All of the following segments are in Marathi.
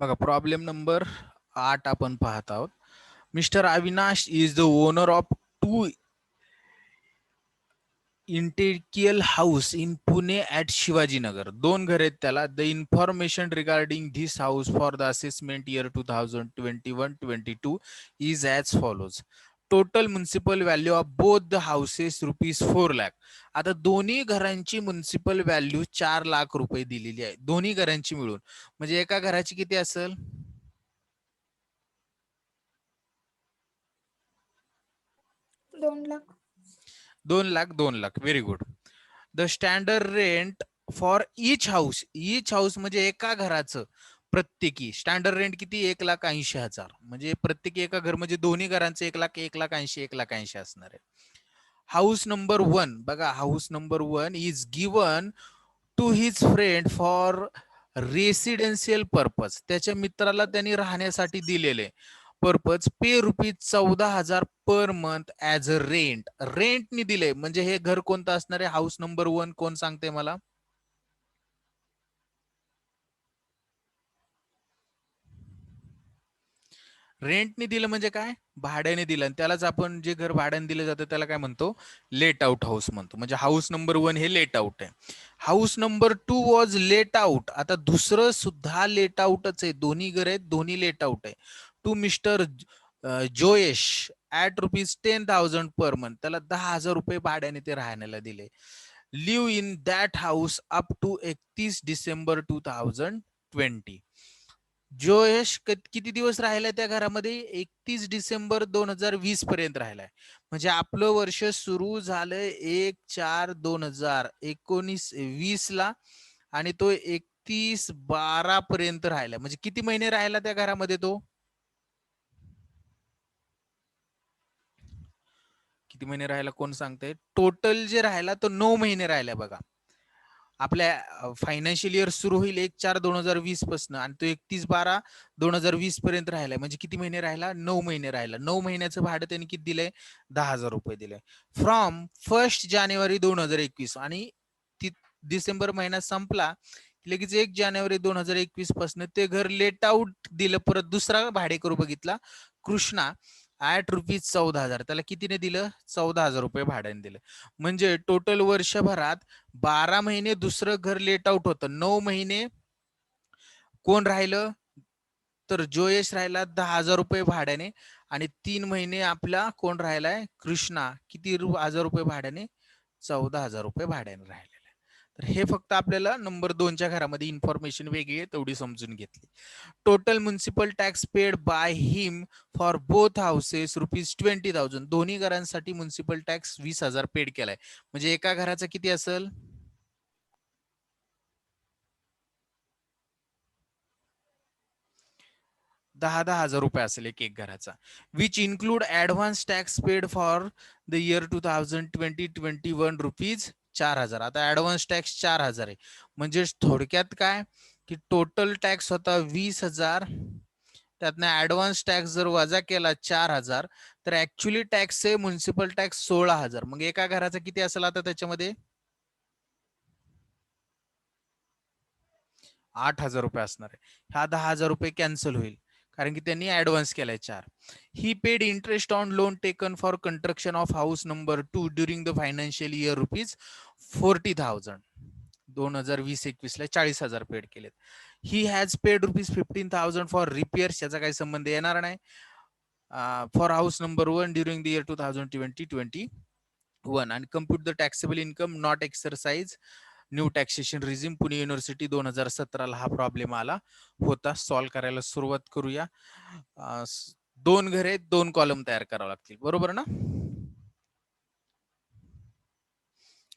बघा प्रॉब्लेम नंबर 8 आपण पाहत आहोत. Mister Avinash is the owner of 2 interior house in Pune at Shivajinagar. 2 घर आहेत त्याला. The information regarding this house for the assessment year 2021-22 is as follows. Total municipal value of both the houses ₹4 lakh. आता दोन्ही घरांची म्युन्सिपल व्हॅल्यू 4 लाख रुपये दिलेली आहे, दोन्ही घरांची मिळून. म्हणजे एका घराची किती असेल? 2 lakh. 2 lakh 2 lakh. Very good. The standard rent for each house. Each house म्हणजे एका घराचं प्रत्येकी स्टँडर्ड रेंट किती? 1,80,000. म्हणजे प्रत्येकी एका घर म्हणजे दोन्ही घरांचं 1 लाख 1,80,000 1,80,000 असणार आहे. हाऊस नंबर 1 बघा, house number 1 is given to his friend for residential purpose. त्याच्या मित्राला त्यांनी राहण्यासाठी दिलेले purpose. Pay ₹14,000 per month as a rent. रेंटनी दिले म्हणजे हे घर कोणतं असणार आहे? हाऊस नंबर 1 कोण सांगते मला? रेंटने दिलं म्हणजे काय? भाड्याने दिलं. आणि त्यालाच आपण जे घर भाड्याने दिलं जातं त्याला काय म्हणतो? लेट आउट हाऊस म्हणतो. म्हणजे हाऊस नंबर 1 हे लेट आउट आहे. House number 2 was let out. आता दुसरं सुद्धा लेट आउटच आहे. दोन्ही घर आहेत, दोन्ही लेट आउट आहे. To mister Joyesh at ₹10,000 per month. त्याला ₹10,000 भाड्याने ते राहण्याला दिले. Live in that house up to 31 December 2020. Joyesh किती दिवस राहिलाय त्या घरामध्ये? 31 डिसेंबर 2020 पर्यंत राहिलाय. म्हणजे आपलं वर्ष सुरू झालंय 1/4/2019-20 ला आणि तो 31/12 पर्यंत राहिला. म्हणजे किती महिने राहिला त्या घरामध्ये तो? किती महिने राहिला कोण सांगते? टोटल जे राहिला तो 9 महिने राहिला बघा. आपल्या फायनान्शियल इयर सुरू होईल 1/4/2020 पासून आणि तो 31/12/2020 पर्यंत राहिलाय. म्हणजे किती महिने राहिला? 9 महिने राहिला. 9 महिन्याचं भाडं त्यांनी किती दिलंय? ₹10,000 दिलंय. फ्रॉम 1 जानेवारी 2021 आणि डिसेंबर महिना संपला लगेच 1 जानेवारी 2021 पासून ते घर लेट आउट दिलं. परत दुसरा भाडेकरू बघितला कृष्णा ॲट ₹14,000. त्याला कितीने दिलं? ₹14,000 भाड्याने दिलं. म्हणजे टोटल वर्षभरात 12 महिने दुसरं घर लेट आउट होतं. 9 महिने कोण राहिलं? तर जोयश राहिला ₹10,000 भाड्याने आणि 3 महिने आपला कोण राहिलाय? कृष्णा. किती ₹1,000 भाड्याने? ₹14,000 भाड्याने राहिलेलं आहे. तर हे फक्त आपल्याला नंबर 2च्या घरामध्ये इन्फॉर्मेशन वेगळी आहे तेवढी समजून घेतली. Total municipal tax paid by him for both houses ₹20,000. दोन्ही घरांसाठी म्युन्सिपल टॅक्स 20,000 पेड केलाय. म्हणजे एका घराचा किती असेल? 10,000 असेल एक घराचा. Which include advance tax paid for the year 2020-21 ₹4,000. आता ऍडव्हान्स टॅक्स 4,000 आहे. म्हणजे थोडक्यात काय की टोटल टॅक्स होता 20,000. त्यातनं ऍडव्हान्स टॅक्स जर वजा केला 4,000 तर ऍक्च्युली टॅक्स आहे म्युन्सिपल टॅक्स 16,000. मग एका घराचा किती असेल आता त्याच्यामध्ये? ₹8,000 असणार आहे. हा ₹10,000 कॅन्सल होईल कारण की त्यांनी ऍडव्हान्स केलाय 4. He paid interest on loan taken for construction of house number 2 during the financial year ₹40,000. 2020-21 ला 40,000 पेड केलेत. He has paid ₹15,000 for repairs. याचा काही संबंध येणार नाही. For house number 1 during the year 2020-21 आणि compute the taxable income not exercise new taxation regime. Pune university 2017 ला हा प्रॉब्लेम आला होता. सॉल्व्ह करायला सुरुवात करूया. 2 घरे 2 कॉलम तयार करावे लागतील, बरोबर ना?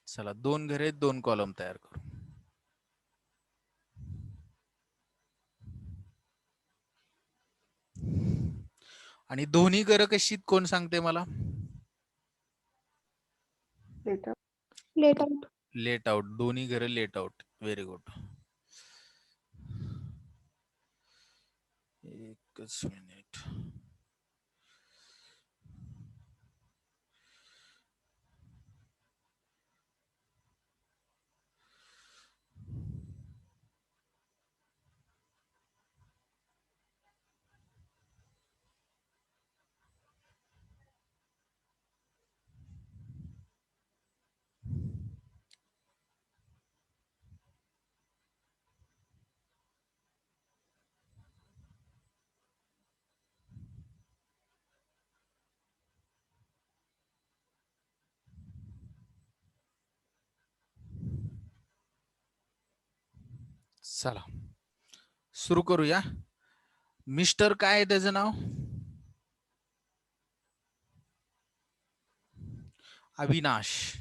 चला 2 घरे 2 कॉलम तयार करू. आणि दोन्ही घरं कशी कोण सांगते मला? Let out. Let out. दोन्ही घरं लेट आउट. Very good. एकच मिनिट. चला सुरू करूया. मिस्टर काय आहे त्याचं नाव? Avinash.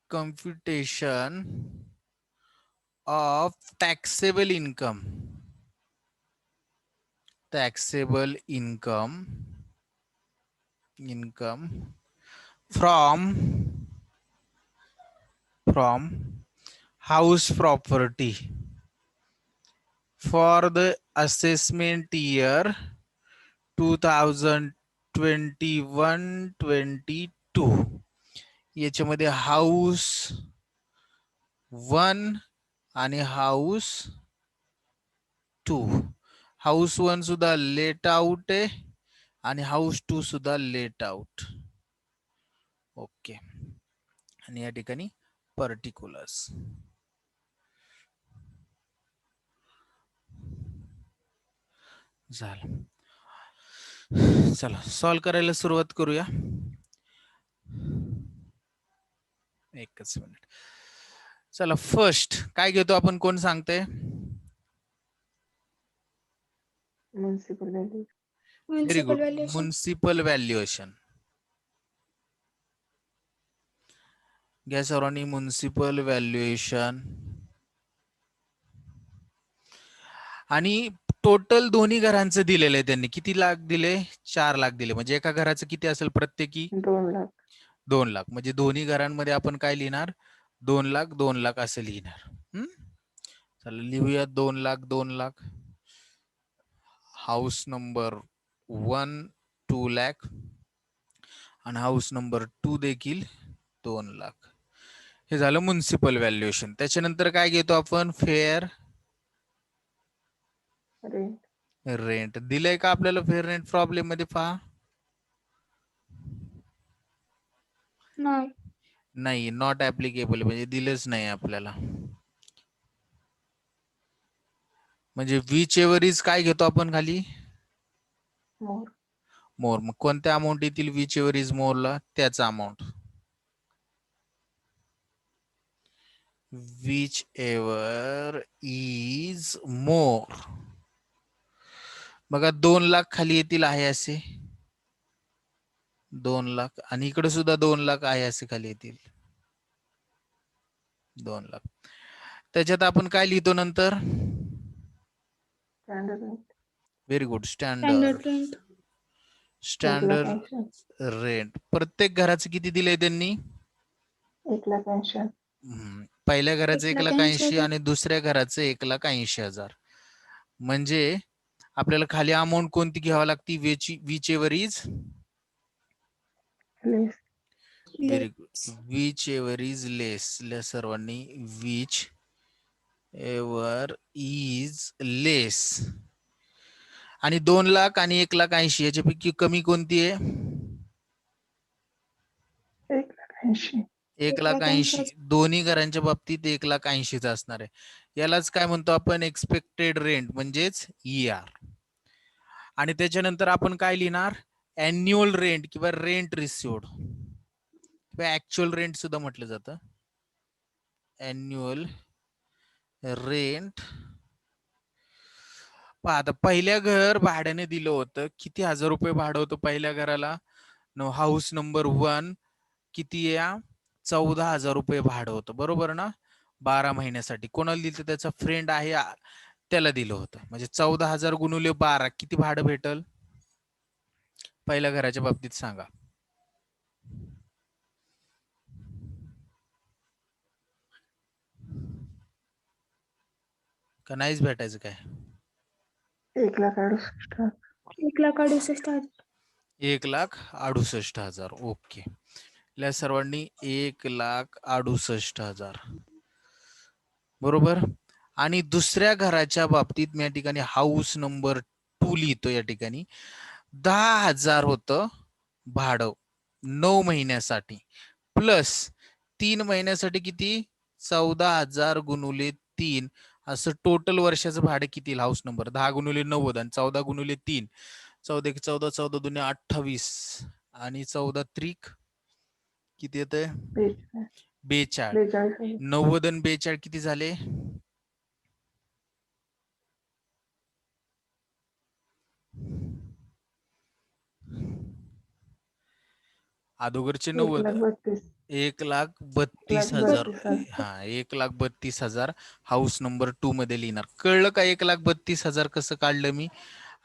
Computation of taxable income. Taxable income from house property for the assessment year 2021-22. याच्यामध्ये हाऊस 1 आणि हाऊस 2. हाऊस 1 सुद्धा लेट आउट आहे आणि हाऊस 2 सुद्धा लेट आउट. ओके. आणि या ठिकाणी पर्टिक्युलर्स. झालं. चला सॉल्व करायला सुरुवात करूया. एकच मिनिट. चला फर्स्ट काय घेतो आपण, कोण सांगते? Municipal value. Very good. Municipal valuation. घ्या सर्वांनी म्युन्सिपल व्हॅल्युएशन. आणि टोटल दोन्ही घरांचं दिलेलं आहे त्यांनी. किती लाख दिले? 4 लाख दिले. म्हणजे एका घराचं किती असेल प्रत्येकी? 2 लाख. 2 लाख. म्हणजे दोन्ही घरांमध्ये आपण काय लिहिणार? 2 लाख 2 लाख असं लिहिणार. चला लिहूया 2 लाख 2 लाख. हाऊस नंबर 1 2 लाख आणि हाऊस नंबर 2 देखील 2 लाख. हे झालं म्युन्सिपल व्हॅल्युएशन. त्याच्यानंतर काय घेतो आपण? Fair rent. दिलंय का आपल्याला फेअर रेंट प्रॉब्लेम मध्ये? पहा. नाही, नॉट ऍप्लिकेबल म्हणजे दिलंच नाही आपल्याला. म्हणजे विच एव्हर इज काय घेतो आपण खाली? मोर. मग कोणत्या अमाऊंट येतील विच एव्हर इज मोरला? त्याचा amount. Whichever is more. बघा 2 लाख खाली येतील आहे असे 2 लाख आणि इकडे सुद्धा 2 लाख आहे असे खाली येतील 2 लाख. त्याच्यात आपण काय लिहितो नंतर? Very good. Standard rent. प्रत्येक घराचं किती दिलंय त्यांनी? 1,80,000. पहिल्या घराचं 1,80,000 आणि दुसऱ्या घराचं 1,80,000. म्हणजे आपल्याला खाली अमाऊंट कोणती घ्यावी लागती? Whichever is very good. Whichever is less. सर्वांनी विच एव्हर इज लेस. आणि 2 लाख आणि 1,80,000 याच्यापैकी कमी कोणती आहे? 1,80,000. 1,80,000. दोन्ही घरांच्या बाबतीत 1,80,000 असणार आहे. यालाच काय म्हणतो आपण? एक्सपेक्टेड रेंट म्हणजेच ER. आणि त्याच्यानंतर आपण काय लिहिणार? अॅन्युअल रेंट किंवा रेंट रिसिव्ड किंवा ऍक्च्युअल रेंट सुद्धा म्हटलं जातं. Annual rent. पहा आता पहिल्या घर भाड्याने दिलं होतं. किती हजार रुपये भाडं होतं पहिल्या घराला? हाऊस नंबर 1 किती या? 14,000 रुपये भाडं होतं. बरोबर ना? 12 महिन्यासाठी. कोणाला दिलं? त्याचा फ्रेंड आहे त्याला दिलं होतं. म्हणजे 14,000 गुणुले 12 किती भाडं भेटल पहिल्या घराच्या बाबतीत सांगा? का नाहीच भेटायचं काय? 1,68,000. 1,68,000. ओके. या सर्वांनी 1,68,000. बरोबर. आणि दुसऱ्या घराच्या बाबतीत मी या ठिकाणी हाऊस नंबर 2 लिहितो. या ठिकाणी 10,000 होतं भाडं 9 महिन्यासाठी प्लस 3 महिन्यासाठी किती? 14,000 गुणुले 3 असं टोटल वर्षाचं भाडं किती? हाऊस नंबर 10 गुणुले 90 आणि 14 गुणुले 3 14 एक 14, 14 दुने 28 आणि 14 त्रिक किती येतंय? 42. 42. 90 आणि 42 किती झाले? अगोदरचे 90 1,32,000. 1,32,000. हा 1,32,000 हाऊस नंबर 2 मध्ये लिहिणार. कळलं का 1,32,000 कसं काढलं मी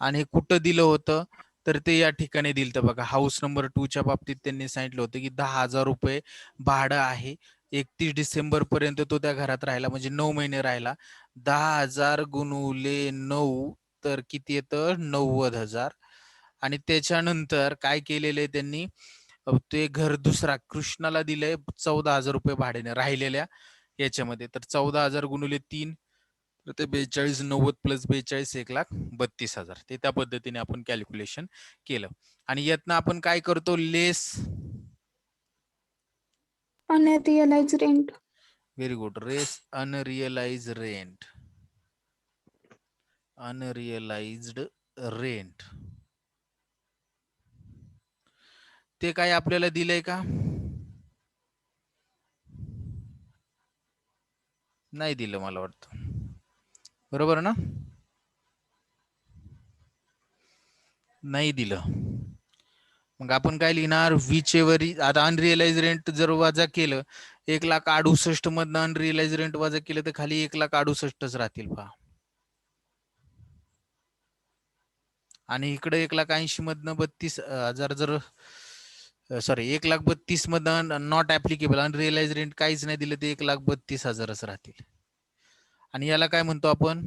आणि हे कुठं दिलं होतं? तर ते या ठिकाणी दिलं तर बघा, हाऊस नंबर 2 च्या बाबतीत त्यांनी सांगितलं होतं की 10,000 रुपये भाडं आहे. 31 डिसेंबर पर्यंत तो त्या घरात राहिला, म्हणजे 9 महिने राहिला. 10,000 गुणुले 9 तर किती येतं? 90,000. आणि त्याच्यानंतर काय केलेलं आहे त्यांनी? ते घर दुसरा कृष्णाला दिलंय 14,000 रुपये भाड्याने राहिलेल्या याच्यामध्ये. तर 14,000 गुणुले 3 तर ते 42, 90 प्लस 42 1,32,000. ते त्या पद्धतीने आपण कॅल्क्युलेशन केलं. आणि यातनं आपण काय करतो? Less. Unrealise rent. Very good. Less unrealise rent. Unrealised rent. ते काय आपल्याला दिलंय का? नाही दिलं मला वाटतं. बरोबर ना? नाही दिलं. मग आपण काय लिहिणार? Which ever. आता अनरिअलाइज रेंट जर वजा केलं, 1,68,000 मधनं अनरिअलाइज रेंट वजा केलं तर खाली 1,68,000च राहतील पहा. आणि इकडे 1,80,000 मधनं 32,000 जर सॉरी 1,32,000 मधनं नॉट ऍप्लिकेबल अनरिअलाइज रेंट काहीच नाही दिलं ते 1,32,000च राहतील. आणि याला काय म्हणतो आपण?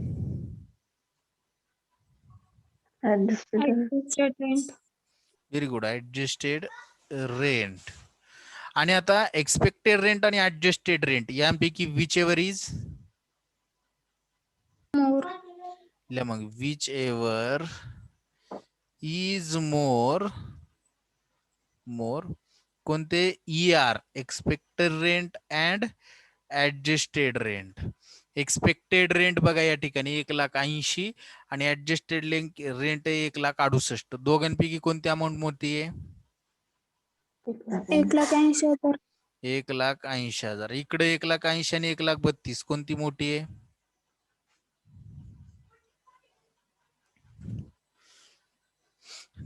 Adjusted rent. Very good. Adjusted rent. आणि आता एक्सपेक्टेड रेंट आणि ऍडजस्टेड रेंट यांपैकी विच एव्हर इज मोर. मग विच एव्हर इज मोर. कोणते? ER expected rent and adjusted rent. Expected rent बघा या ठिकाणी 1,80,000 आणि ऍडजस्टेड रेंट 1,68,000. दोघांपैकी कोणती अमाऊंट मोठी आहे? 1,80,000. 1,80,000. इकडे 1,80,000 आणि 1,32,000 कोणती मोठी आहे?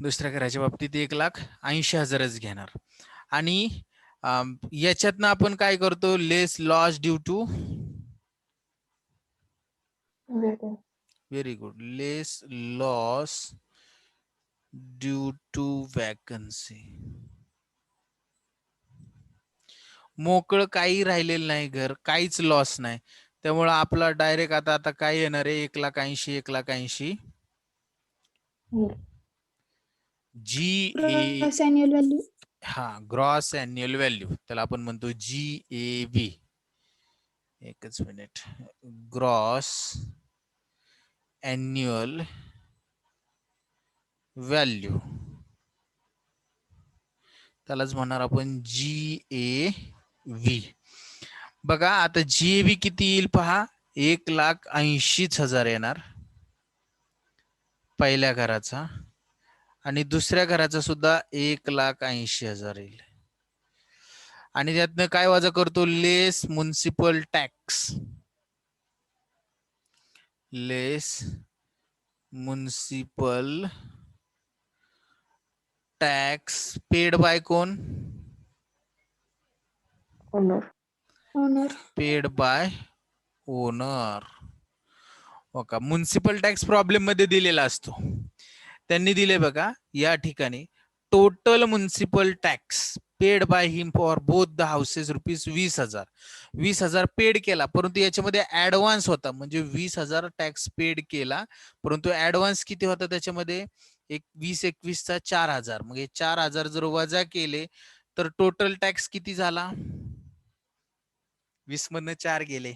दुसऱ्या घराच्या बाबतीत 1,80,000च घेणार. आणि याच्यातनं आपण काय करतो? Less loss due to. Very good. Less loss due to vacancy. मोकळं काही राहिलेलं नाही घर, काहीच लॉस नाही. त्यामुळे आपला डायरेक्ट आता काय येणार आहे? 1,80,000 1,80,000 GA. Gross annual value. हा ग्रॉस अॅन्युअल व्हॅल्यू, त्याला आपण म्हणतो GAV. एकच मिनिट. ग्रॉस अॅन्युअल व्हॅल्यू, त्यालाच म्हणणार आपण GAV. बघा आता GAV किती येईल पहा? 1,80,000 येणार पहिल्या घराचा, आणि दुसऱ्या घराचा सुद्धा 1,80,000 येईल. आणि त्यातनं काय वजा करतो? Less municipal tax. Less municipal tax paid by कोण? ओनर. Paid by owner. हो का? म्युनिसिपल टॅक्स प्रॉब्लेम मध्ये दिलेला असतो. त्यांनी दिले बघा या ठिकाणी, total municipal tax paid by him for both the houses ₹20,000. 20,000 paid केला, परंतु याच्यामध्ये ऍडव्हान्स होता, म्हणजे 20,000 टॅक्स पेड केला, परंतु ऍडव्हान्स किती होता त्याच्यामध्ये? 20-21चा 4,000. मग हे 4,000 जर वजा केले तर टोटल टॅक्स किती झाला? 20 मधनं 4 गेले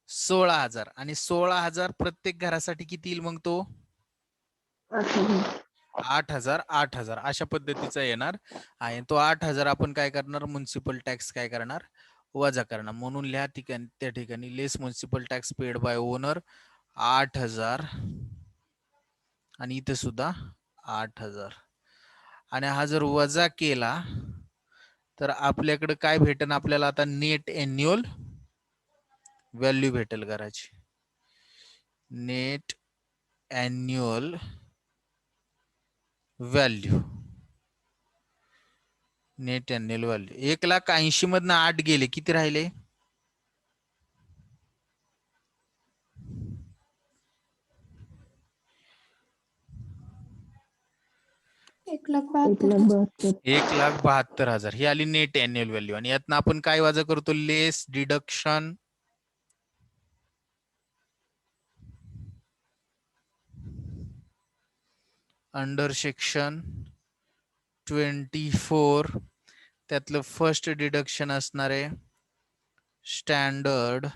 16,000. आणि 16,000 प्रत्येक घरासाठी किती येईल मग तो? 8,000. 8,000 अशा पद्धतीचा येणार आहे. तो 8,000 आपण काय करणार? म्युनिसिपल टॅक्स काय करणार? वजा करणार. म्हणून लिहा त्या ठिकाणी less municipal tax paid by owner 8,000 आणि इथे सुद्धा 8,000. आणि हा जर वजा केला तर आपल्याकडे काय भेटेल आपल्याला आता नेट एन्युअल व्हॅल्यू भेटेल घराची. Net annual value. Net annual value 1,80,000 मधनं 8 गेले, किती राहिले? 1,72,000. 1,72,000 ही आली नेट एन्युअल व्हॅल्यू. आणि यातनं आपण काय वजा करतो? लेस डिडक्शन अंडर सेक्शन 24. त्यातलं फर्स्ट डिडक्शन असणार आहे standard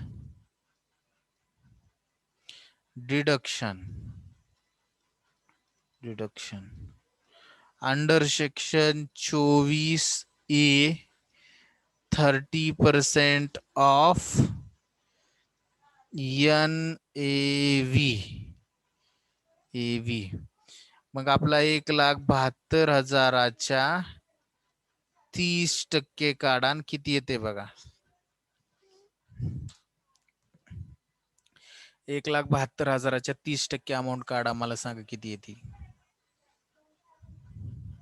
deduction under section 24A 30% of NAV. मग आपला 1,72,000च्या 30% काढा, किती येते बघा? 1,72,000च्या 30% अमाऊंट काढा, मला सांगा किती येते?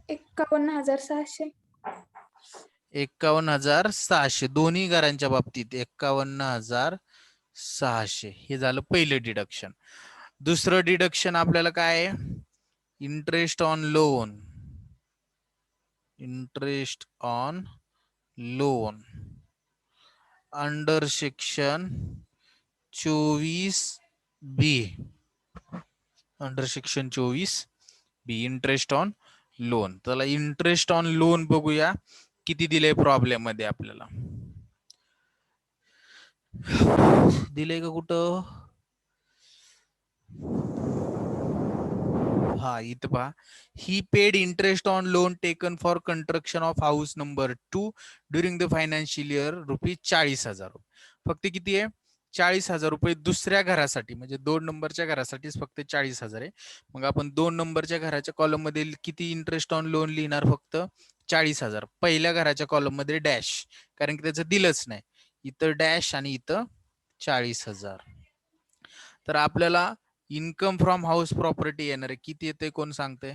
51,600. 51,600. दोन्ही घरांच्या बाबतीत 51,600. हे झालं पहिलं डिडक्शन. दुसरं डिडक्शन आपल्याला काय आहे? Interest on loan. Interest on loan under section 24B. Under section 24B interest on loan. त्याला इंटरेस्ट ऑन लोन बघूया किती दिले प्रॉब्लेम मध्ये आपल्याला. दिले का कुठं? हा इथं पहा. He paid interest on loan taken for construction of house number 2 during the financial year ₹40,000. फक्त किती आहे? 40,000 रुपये दुसऱ्या घरासाठी, म्हणजे 2 नंबरच्या घरासाठीच फक्त 40,000 आहे. मग आपण 2 नंबरच्या घराच्या कॉलम मध्ये किती इंटरेस्ट ऑन लोन लिहिणार? फक्त 40,000. पहिल्या घराच्या कॉलम मध्ये डॅश, कारण की त्याचं दिलंच नाही. इथं डॅश आणि इथं 40,000. तर आपल्याला इन्कम फ्रॉम हाऊस प्रॉपर्टी येणार आहे. किती येते कोण सांगते?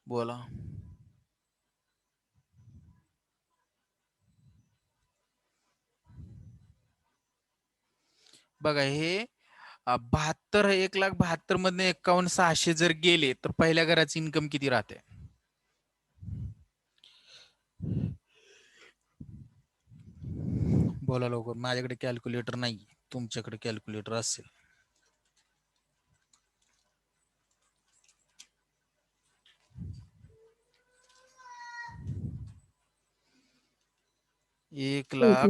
बोला. बघा हे 72, 1,72,000 मधने 51,600 जर गेले तर पहिल्या घराची इन्कम किती राहते? बोला लवकर. माझ्याकडे कॅल्क्युलेटर नाही, तुमच्याकडे कॅल्क्युलेटर असेल. एक लाख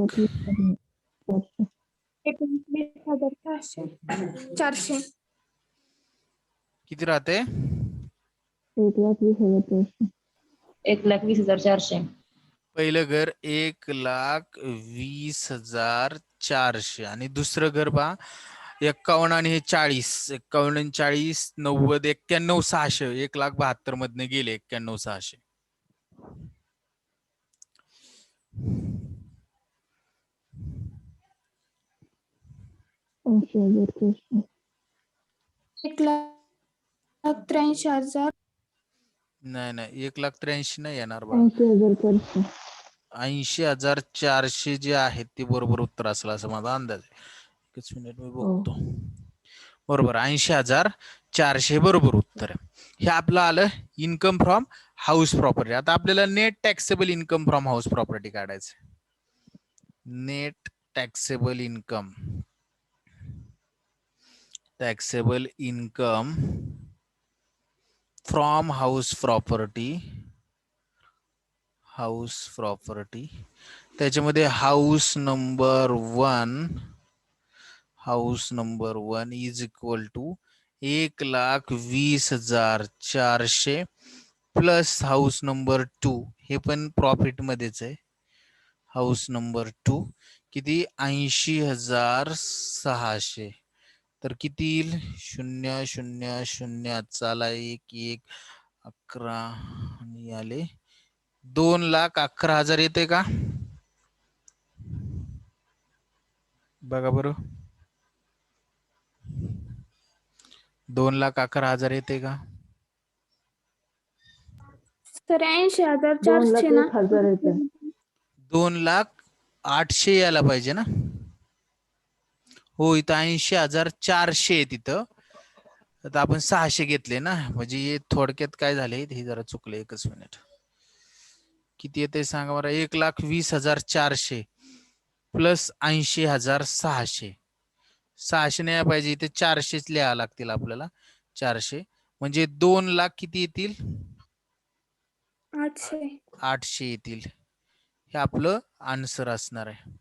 400. किती राहते? 1,20,400. पहिलं घर 1,20,400 आणि दुसरं घर पहा 51 आणि हे 40. 51 आणि 40 90 91,600. 1,72,000 मधने गेले 91,600. 1,83,000. नाही 1,83,000 नाही येणार बा. 80,400 जे आहेत ते बरोबर उत्तर असेल असं माझा अंदाज आहे. एकच मिनिट मी बघतो. बरोबर 80,400 बरोबर उत्तर आहे. हे आपलं आलं इन्कम फ्रॉम हाऊस प्रॉपर्टी. आता आपल्याला net taxable income from house property काढायचं. Net taxable income from house property. त्याच्यामध्ये house number 1 is equal to 1,20,400 plus house number 2 हे पण प्रॉफिट मध्येच आहे. हाऊस नंबर 2 किती 80,600 तर किती येईल 0,0,0 चाला 1,11 आणि आले 2,11,000 येते का बघा बरं 2,11,000 येते का सर 80,400 ना 2,01,000 येते. 2,08,000 यायला पाहिजे ना हो इथं 80,400 आहे तिथं आता आपण 600 घेतले ना म्हणजे हे थोडक्यात काय झाले हे जरा चुकले एकच मिनिट किती येते सांगा बरं 1,20,400 प्लस 80,600 600 नाही पाहिजे इथे 400च लिहावं लागतील आपल्याला 400 म्हणजे 2 लाख किती येतील 800 800 येतील हे आपलं आन्सर असणार आहे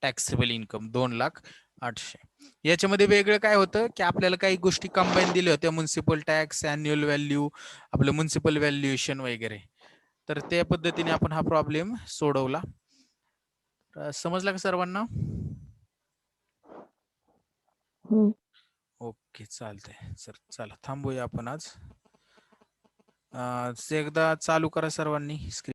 टॅक्सेबल इन्कम 2,08,000 याच्यामध्ये वेगळं काय होतं की आपल्याला काही गोष्टी कंबाईन दिल्या होत्या म्युन्सिपल टॅक्स अॅन्युअल व्हॅल्यू आपलं म्युन्सिपल व्हॅल्युएशन वगैरे तर त्या पद्धतीने आपण हा प्रॉब्लेम सोडवला समजला का सर्वांना हम्म. ओके चालतंय सर चला थांबूया आपण आज एकदा चालू करा सर्वांनी स्क्रीन